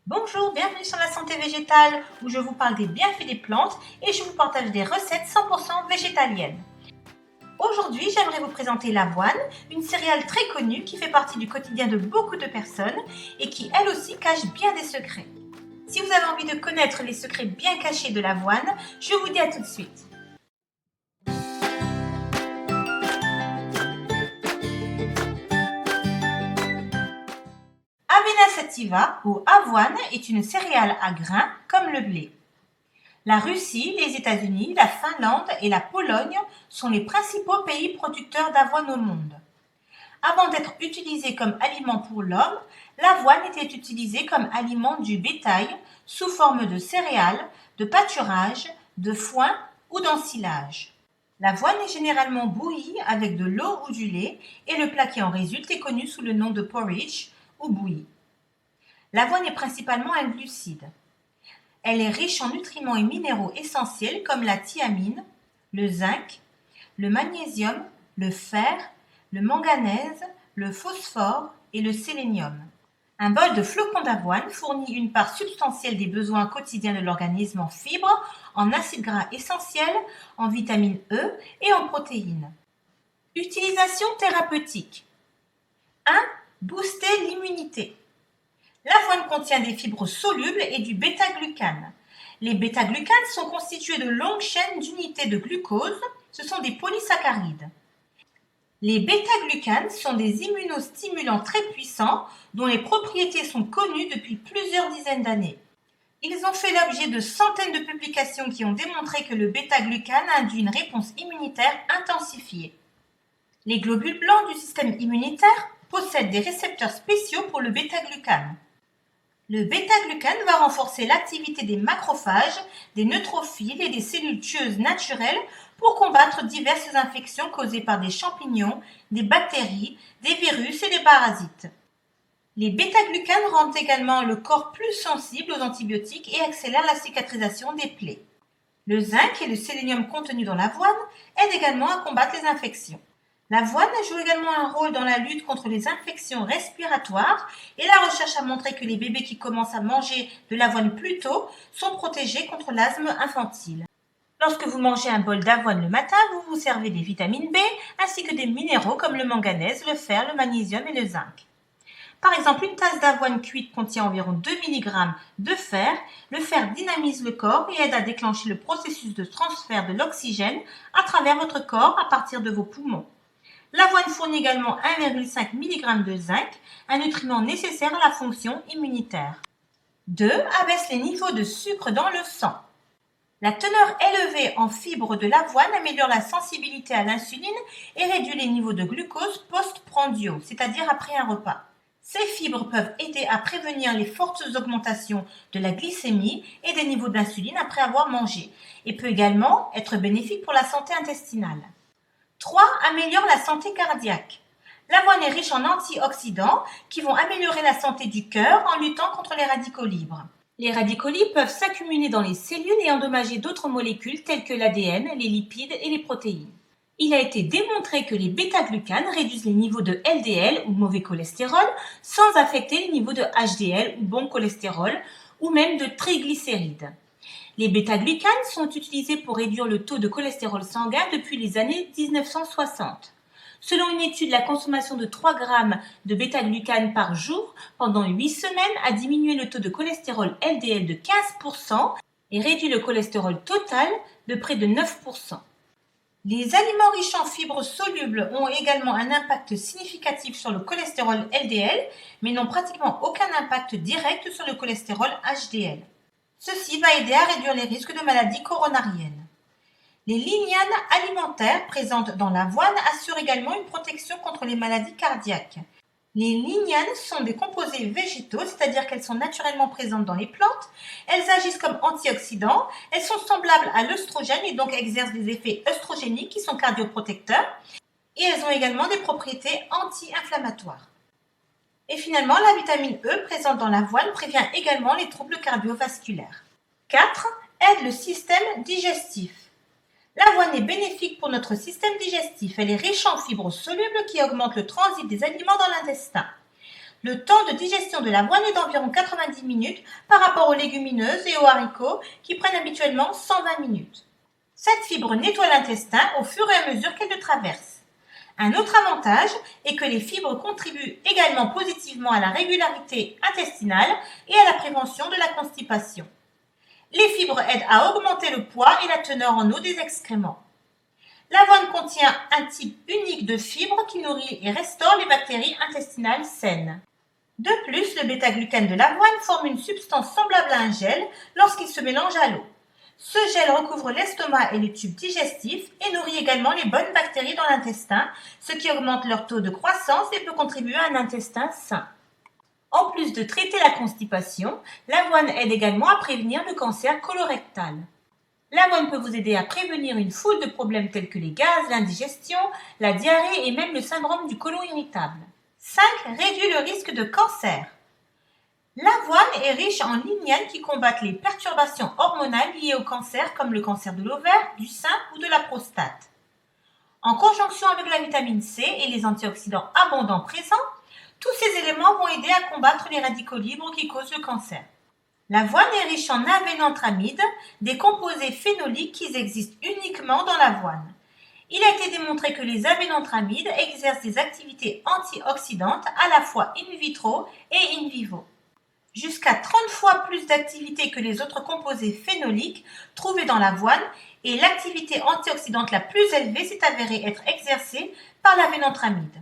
Bonjour, bienvenue sur la santé végétale où je vous parle des bienfaits des plantes et je vous partage des recettes 100% végétaliennes. Aujourd'hui, j'aimerais vous présenter l'avoine, une céréale très connue qui fait partie du quotidien de beaucoup de personnes et qui elle aussi cache bien des secrets. Si vous avez envie de connaître les secrets bien cachés de l'avoine, je vous dis à tout de suite. Avena sativa ou avoine est une céréale à grains comme le blé. La Russie, les États-Unis, la Finlande et la Pologne sont les principaux pays producteurs d'avoine au monde. Avant d'être utilisée comme aliment pour l'homme, l'avoine était utilisée comme aliment du bétail sous forme de céréales, de pâturage, de foin ou d'ensilage. L'avoine est généralement bouillie avec de l'eau ou du lait et le plat qui en résulte est connu sous le nom de porridge ou bouillie. L'avoine est principalement un glucide. Elle est riche en nutriments et minéraux essentiels comme la thiamine, le zinc, le magnésium, le fer, le manganèse, le phosphore et le sélénium. Un bol de flocons d'avoine fournit une part substantielle des besoins quotidiens de l'organisme en fibres, en acides gras essentiels, en vitamine E et en protéines. Utilisation thérapeutique. 1. Booster l'immunité. L'avoine contient des fibres solubles et du bêta-glucane. Les bêta-glucanes sont constitués de longues chaînes d'unités de glucose, ce sont des polysaccharides. Les bêta-glucanes sont des immunostimulants très puissants dont les propriétés sont connues depuis plusieurs dizaines d'années. Ils ont fait l'objet de centaines de publications qui ont démontré que le bêta-glucane induit une réponse immunitaire intensifiée. Les globules blancs du système immunitaire possèdent des récepteurs spéciaux pour le bêta-glucane. Le bêta-glucane va renforcer l'activité des macrophages, des neutrophiles et des cellules tueuses naturelles pour combattre diverses infections causées par des champignons, des bactéries, des virus et des parasites. Les bêta-glucanes rendent également le corps plus sensible aux antibiotiques et accélèrent la cicatrisation des plaies. Le zinc et le sélénium contenus dans l'avoine aident également à combattre les infections. L'avoine joue également un rôle dans la lutte contre les infections respiratoires et la recherche a montré que les bébés qui commencent à manger de l'avoine plus tôt sont protégés contre l'asthme infantile. Lorsque vous mangez un bol d'avoine le matin, vous vous servez des vitamines B ainsi que des minéraux comme le manganèse, le fer, le magnésium et le zinc. Par exemple, une tasse d'avoine cuite contient environ 2 mg de fer. Le fer dynamise le corps et aide à déclencher le processus de transfert de l'oxygène à travers votre corps à partir de vos poumons. L'avoine fournit également 1,5 mg de zinc, un nutriment nécessaire à la fonction immunitaire. 2. Abaisse les niveaux de sucre dans le sang. La teneur élevée en fibres de l'avoine améliore la sensibilité à l'insuline et réduit les niveaux de glucose post-prandiaux, c'est-à-dire après un repas. Ces fibres peuvent aider à prévenir les fortes augmentations de la glycémie et des niveaux d'insuline après avoir mangé et peut également être bénéfique pour la santé intestinale. 3. Améliore la santé cardiaque. L'avoine est riche en antioxydants qui vont améliorer la santé du cœur en luttant contre les radicaux libres. Les radicaux libres peuvent s'accumuler dans les cellules et endommager d'autres molécules telles que l'ADN, les lipides et les protéines. Il a été démontré que les bêta-glucanes réduisent les niveaux de LDL ou mauvais cholestérol sans affecter les niveaux de HDL ou bon cholestérol ou même de triglycérides. Les bêta-glucanes sont utilisés pour réduire le taux de cholestérol sanguin depuis les années 1960. Selon une étude, la consommation de 3 g de bêta-glucanes par jour pendant 8 semaines a diminué le taux de cholestérol LDL de 15% et réduit le cholestérol total de près de 9%. Les aliments riches en fibres solubles ont également un impact significatif sur le cholestérol LDL, mais n'ont pratiquement aucun impact direct sur le cholestérol HDL. Ceci va aider à réduire les risques de maladies coronariennes. Les lignanes alimentaires présentes dans l'avoine assurent également une protection contre les maladies cardiaques. Les lignanes sont des composés végétaux, c'est-à-dire qu'elles sont naturellement présentes dans les plantes. Elles agissent comme antioxydants, elles sont semblables à l'œstrogène et donc exercent des effets œstrogéniques qui sont cardioprotecteurs. Et elles ont également des propriétés anti-inflammatoires. Et finalement, la vitamine E présente dans l'avoine prévient également les troubles cardiovasculaires. 4. Aide le système digestif. L'avoine est bénéfique pour notre système digestif. Elle est riche en fibres solubles qui augmentent le transit des aliments dans l'intestin. Le temps de digestion de l'avoine est d'environ 90 minutes par rapport aux légumineuses et aux haricots qui prennent habituellement 120 minutes. Cette fibre nettoie l'intestin au fur et à mesure qu'elle le traverse. Un autre avantage est que les fibres contribuent également positivement à la régularité intestinale et à la prévention de la constipation. Les fibres aident à augmenter le poids et la teneur en eau des excréments. L'avoine contient un type unique de fibres qui nourrit et restaure les bactéries intestinales saines. De plus, le bêta-glucane de l'avoine forme une substance semblable à un gel lorsqu'il se mélange à l'eau. Ce gel recouvre l'estomac et les tubes digestifs et nourrit également les bonnes bactéries dans l'intestin, ce qui augmente leur taux de croissance et peut contribuer à un intestin sain. En plus de traiter la constipation, l'avoine aide également à prévenir le cancer colorectal. L'avoine peut vous aider à prévenir une foule de problèmes tels que les gaz, l'indigestion, la diarrhée et même le syndrome du côlon irritable. 5. Réduit le risque de cancer. L'avoine est riche en lignanes qui combattent les perturbations hormonales liées au cancer comme le cancer de l'ovaire, du sein ou de la prostate. En conjonction avec la vitamine C et les antioxydants abondants présents, tous ces éléments vont aider à combattre les radicaux libres qui causent le cancer. L'avoine est riche en avénylanthramide, des composés phénoliques qui existent uniquement dans l'avoine. Il a été démontré que les avénylanthramide exercent des activités antioxydantes à la fois in vitro et in vivo. Jusqu'à 30 fois plus d'activité que les autres composés phénoliques trouvés dans l'avoine et l'activité antioxydante la plus élevée s'est avérée être exercée par l'avénylanthramide.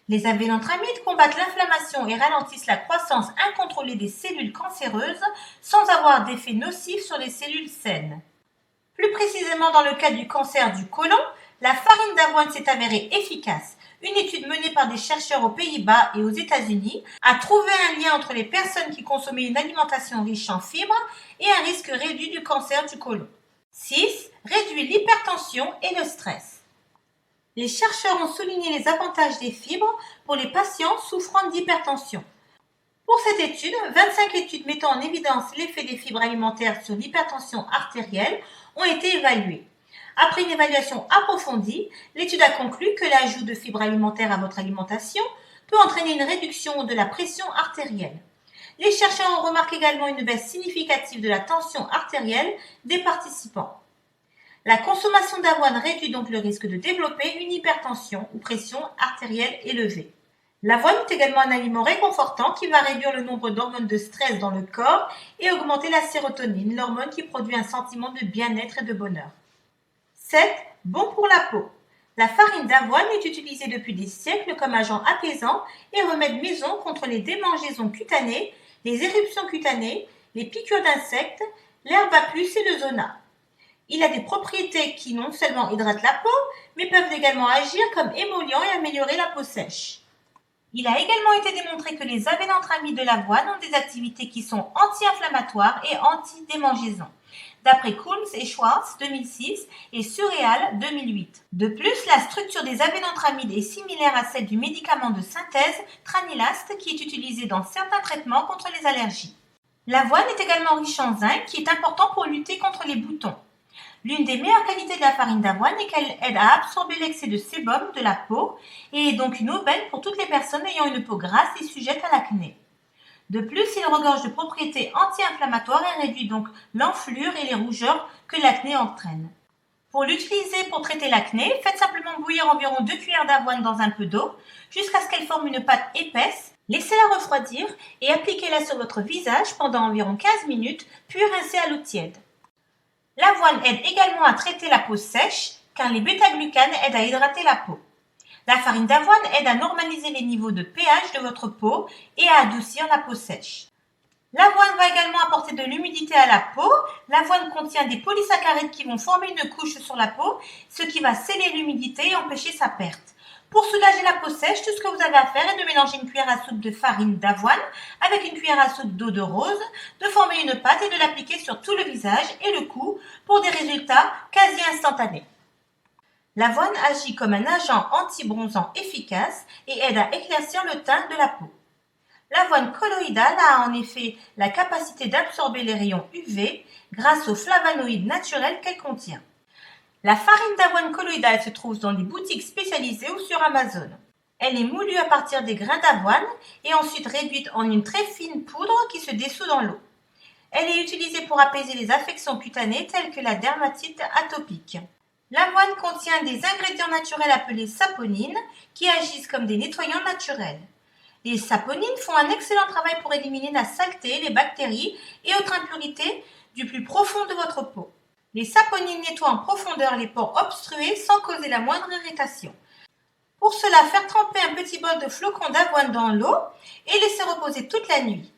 Les avénylanthramide combattent l'inflammation et ralentissent la croissance incontrôlée des cellules cancéreuses sans avoir d'effet nocif sur les cellules saines. Plus précisément dans le cas du cancer du côlon, la farine d'avoine s'est avérée efficace. Une étude menée par des chercheurs aux Pays-Bas et aux États-Unis a trouvé un lien entre les personnes qui consommaient une alimentation riche en fibres et un risque réduit du cancer du côlon. 6. Réduit l'hypertension et le stress. Les chercheurs ont souligné les avantages des fibres pour les patients souffrant d'hypertension. Pour cette étude, 25 études mettant en évidence l'effet des fibres alimentaires sur l'hypertension artérielle ont été évaluées. Après une évaluation approfondie, l'étude a conclu que l'ajout de fibres alimentaires à votre alimentation peut entraîner une réduction de la pression artérielle. Les chercheurs ont remarqué également une baisse significative de la tension artérielle des participants. La consommation d'avoine réduit donc le risque de développer une hypertension ou pression artérielle élevée. L'avoine est également un aliment réconfortant qui va réduire le nombre d'hormones de stress dans le corps et augmenter la sérotonine, l'hormone qui produit un sentiment de bien-être et de bonheur. 7. Bon pour la peau. La farine d'avoine est utilisée depuis des siècles comme agent apaisant et remède maison contre les démangeaisons cutanées, les éruptions cutanées, les piqûres d'insectes, l'herbe à puce et le zona. Il a des propriétés qui non seulement hydratent la peau, mais peuvent également agir comme émollient et améliorer la peau sèche. Il a également été démontré que les avénylanthramide de l'avoine ont des activités qui sont anti-inflammatoires et anti-démangeaisons, d'après Coombs et Schwartz 2006 et Surreal 2008. De plus, la structure des avénylanthramide est similaire à celle du médicament de synthèse Tranilast qui est utilisé dans certains traitements contre les allergies. L'avoine est également riche en zinc qui est important pour lutter contre les boutons. L'une des meilleures qualités de la farine d'avoine est qu'elle aide à absorber l'excès de sébum de la peau et est donc une aubaine pour toutes les personnes ayant une peau grasse et sujette à l'acné. De plus, il regorge de propriétés anti-inflammatoires et réduit donc l'enflure et les rougeurs que l'acné entraîne. Pour l'utiliser pour traiter l'acné, faites simplement bouillir environ 2 cuillères d'avoine dans un peu d'eau jusqu'à ce qu'elle forme une pâte épaisse. Laissez-la refroidir et appliquez-la sur votre visage pendant environ 15 minutes, puis rincez à l'eau tiède. L'avoine aide également à traiter la peau sèche car les bêta-glucanes aident à hydrater la peau. La farine d'avoine aide à normaliser les niveaux de pH de votre peau et à adoucir la peau sèche. L'avoine va également apporter de l'humidité à la peau. L'avoine contient des polysaccharides qui vont former une couche sur la peau, ce qui va sceller l'humidité et empêcher sa perte. Pour soulager la peau sèche, tout ce que vous avez à faire est de mélanger une cuillère à soupe de farine d'avoine avec une cuillère à soupe d'eau de rose, de former une pâte et de l'appliquer sur tout le visage et le cou pour des résultats quasi instantanés. L'avoine agit comme un agent anti-bronzant efficace et aide à éclaircir le teint de la peau. L'avoine colloïdale a en effet la capacité d'absorber les rayons UV grâce aux flavonoïdes naturels qu'elle contient. La farine d'avoine colloïdale se trouve dans des boutiques spécialisées ou sur Amazon. Elle est moulue à partir des grains d'avoine et ensuite réduite en une très fine poudre qui se dissout dans l'eau. Elle est utilisée pour apaiser les affections cutanées telles que la dermatite atopique. L'avoine contient des ingrédients naturels appelés saponines qui agissent comme des nettoyants naturels. Les saponines font un excellent travail pour éliminer la saleté, les bactéries et autres impurités du plus profond de votre peau. Les saponines nettoient en profondeur les pores obstrués sans causer la moindre irritation. Pour cela, faire tremper un petit bol de flocons d'avoine dans l'eau et laisser reposer toute la nuit.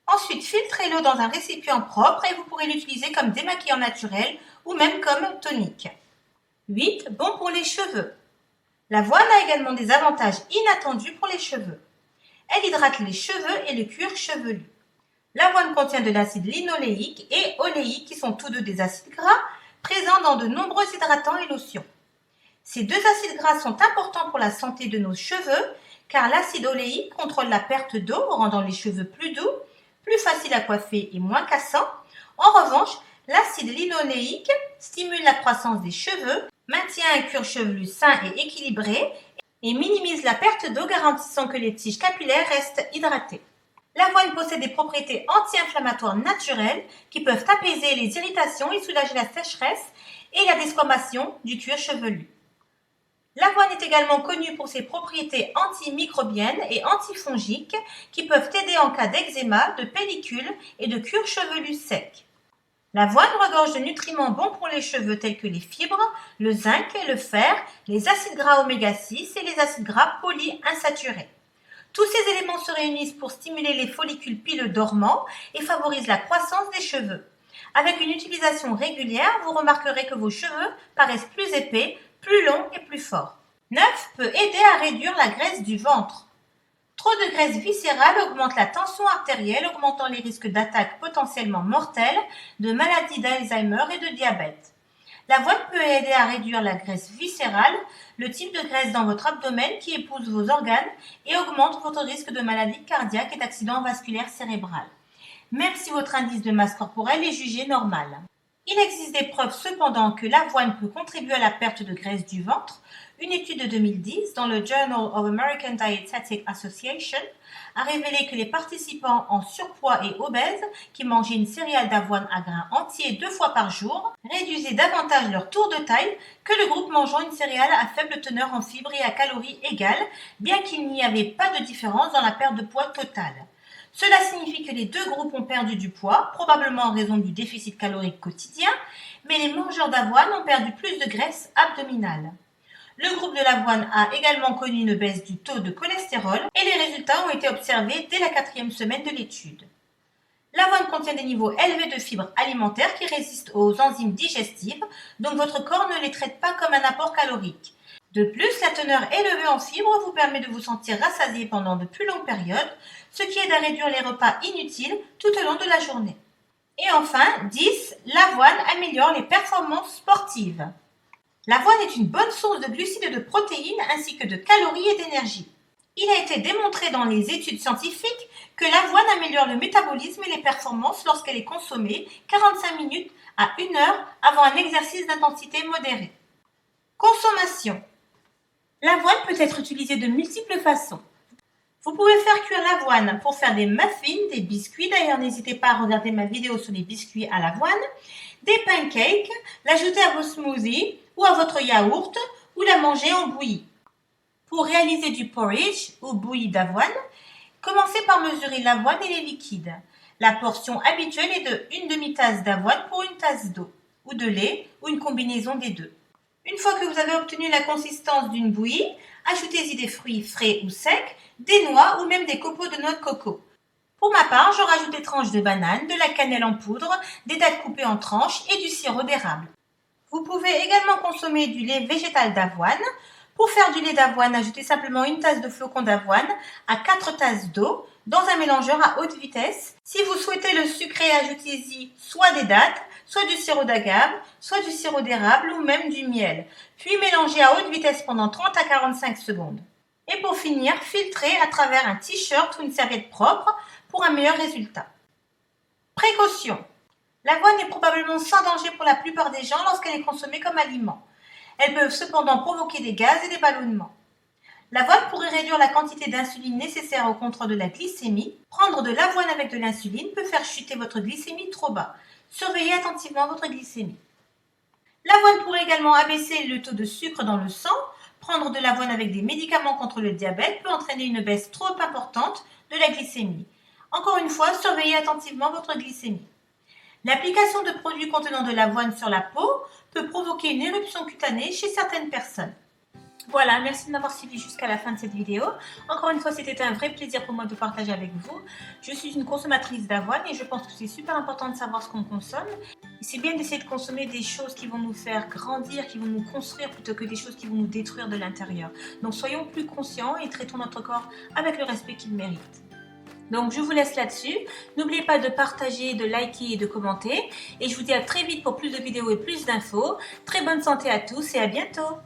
Ensuite, filtrez l'eau dans un récipient propre et vous pourrez l'utiliser comme démaquillant naturel ou même comme tonique. 8. Bon pour les cheveux. L'avoine a également des avantages inattendus pour les cheveux. Elle hydrate les cheveux et le cuir chevelu. L'avoine contient de l'acide linoléique et oléique qui sont tous deux des acides gras présents dans de nombreux hydratants et lotions. Ces deux acides gras sont importants pour la santé de nos cheveux car l'acide oléique contrôle la perte d'eau rendant les cheveux plus doux, plus faciles à coiffer et moins cassants. En revanche, l'acide linoléique stimule la croissance des cheveux, maintient un cuir chevelu sain et équilibré et minimise la perte d'eau garantissant que les tiges capillaires restent hydratées. L'avoine possède des propriétés anti-inflammatoires naturelles qui peuvent apaiser les irritations et soulager la sécheresse et la desquamation du cuir chevelu. L'avoine est également connue pour ses propriétés antimicrobiennes et antifongiques qui peuvent aider en cas d'eczéma, de pellicule et de cuir chevelu sec. L'avoine regorge de nutriments bons pour les cheveux tels que les fibres, le zinc, le fer, les acides gras oméga 6 et les acides gras polyinsaturés. Tous ces éléments se réunissent pour stimuler les follicules pileux dormants et favorisent la croissance des cheveux. Avec une utilisation régulière, vous remarquerez que vos cheveux paraissent plus épais, plus longs et plus forts. 9. Peut aider à réduire la graisse du ventre. Trop de graisse viscérale augmente la tension artérielle, augmentant les risques d'attaques potentiellement mortelles, de maladies d'Alzheimer et de diabète. L'avoine peut aider à réduire la graisse viscérale, le type de graisse dans votre abdomen qui épouse vos organes et augmente votre risque de maladie cardiaque et d'accident vasculaire cérébral, même si votre indice de masse corporelle est jugé normal. Il existe des preuves cependant que l'avoine peut contribuer à la perte de graisse du ventre. Une étude de 2010 dans le Journal of American Dietetic Association a révélé que les participants en surpoids et obèses qui mangeaient une céréale d'avoine à grains entiers 2 fois par jour réduisaient davantage leur tour de taille que le groupe mangeant une céréale à faible teneur en fibres et à calories égales, bien qu'il n'y avait pas de différence dans la perte de poids totale. Cela signifie que les deux groupes ont perdu du poids, probablement en raison du déficit calorique quotidien, mais les mangeurs d'avoine ont perdu plus de graisse abdominale. Le groupe de l'avoine a également connu une baisse du taux de cholestérol et les résultats ont été observés dès la 4e semaine de l'étude. L'avoine contient des niveaux élevés de fibres alimentaires qui résistent aux enzymes digestives, donc votre corps ne les traite pas comme un apport calorique. De plus, la teneur élevée en fibres vous permet de vous sentir rassasié pendant de plus longues périodes, ce qui aide à réduire les repas inutiles tout au long de la journée. Et enfin, 10. L'avoine améliore les performances sportives. L'avoine est une bonne source de glucides et de protéines ainsi que de calories et d'énergie. Il a été démontré dans les études scientifiques que l'avoine améliore le métabolisme et les performances lorsqu'elle est consommée 45 minutes à 1 heure avant un exercice d'intensité modérée. Consommation. L'avoine peut être utilisée de multiples façons. Vous pouvez faire cuire l'avoine pour faire des muffins, des biscuits, d'ailleurs n'hésitez pas à regarder ma vidéo sur les biscuits à l'avoine, des pancakes, l'ajouter à vos smoothies ou à votre yaourt ou la manger en bouillie. Pour réaliser du porridge ou bouillie d'avoine, commencez par mesurer l'avoine et les liquides. La portion habituelle est de 1 demi-tasse d'avoine pour 1 tasse d'eau, ou de lait, ou une combinaison des deux. Une fois que vous avez obtenu la consistance d'une bouillie, ajoutez-y des fruits frais ou secs, des noix ou même des copeaux de noix de coco. Pour ma part, je rajoute des tranches de banane, de la cannelle en poudre, des dattes coupées en tranches et du sirop d'érable. Vous pouvez également consommer du lait végétal d'avoine. Pour faire du lait d'avoine, ajoutez simplement 1 tasse de flocons d'avoine à 4 tasses d'eau dans un mélangeur à haute vitesse. Si vous souhaitez le sucré, ajoutez-y soit des dattes, soit du sirop d'agave, soit du sirop d'érable ou même du miel. Puis mélangez à haute vitesse pendant 30 à 45 secondes. Et pour finir, filtrez à travers un t-shirt ou une serviette propre pour un meilleur résultat. Précaution. L'avoine est probablement sans danger pour la plupart des gens lorsqu'elle est consommée comme aliment. Elles peuvent cependant provoquer des gaz et des ballonnements. L'avoine pourrait réduire la quantité d'insuline nécessaire au contrôle de la glycémie. Prendre de l'avoine avec de l'insuline peut faire chuter votre glycémie trop bas. Surveillez attentivement votre glycémie. L'avoine pourrait également abaisser le taux de sucre dans le sang. Prendre de l'avoine avec des médicaments contre le diabète peut entraîner une baisse trop importante de la glycémie. Encore une fois, surveillez attentivement votre glycémie. L'application de produits contenant de l'avoine sur la peau peut provoquer une éruption cutanée chez certaines personnes. Voilà, merci de m'avoir suivi jusqu'à la fin de cette vidéo. Encore une fois, c'était un vrai plaisir pour moi de partager avec vous. Je suis une consommatrice d'avoine et je pense que c'est super important de savoir ce qu'on consomme. C'est bien d'essayer de consommer des choses qui vont nous faire grandir, qui vont nous construire plutôt que des choses qui vont nous détruire de l'intérieur. Donc soyons plus conscients et traitons notre corps avec le respect qu'il mérite. Donc je vous laisse là-dessus. N'oubliez pas de partager, de liker et de commenter. Et je vous dis à très vite pour plus de vidéos et plus d'infos. Très bonne santé à tous et à bientôt.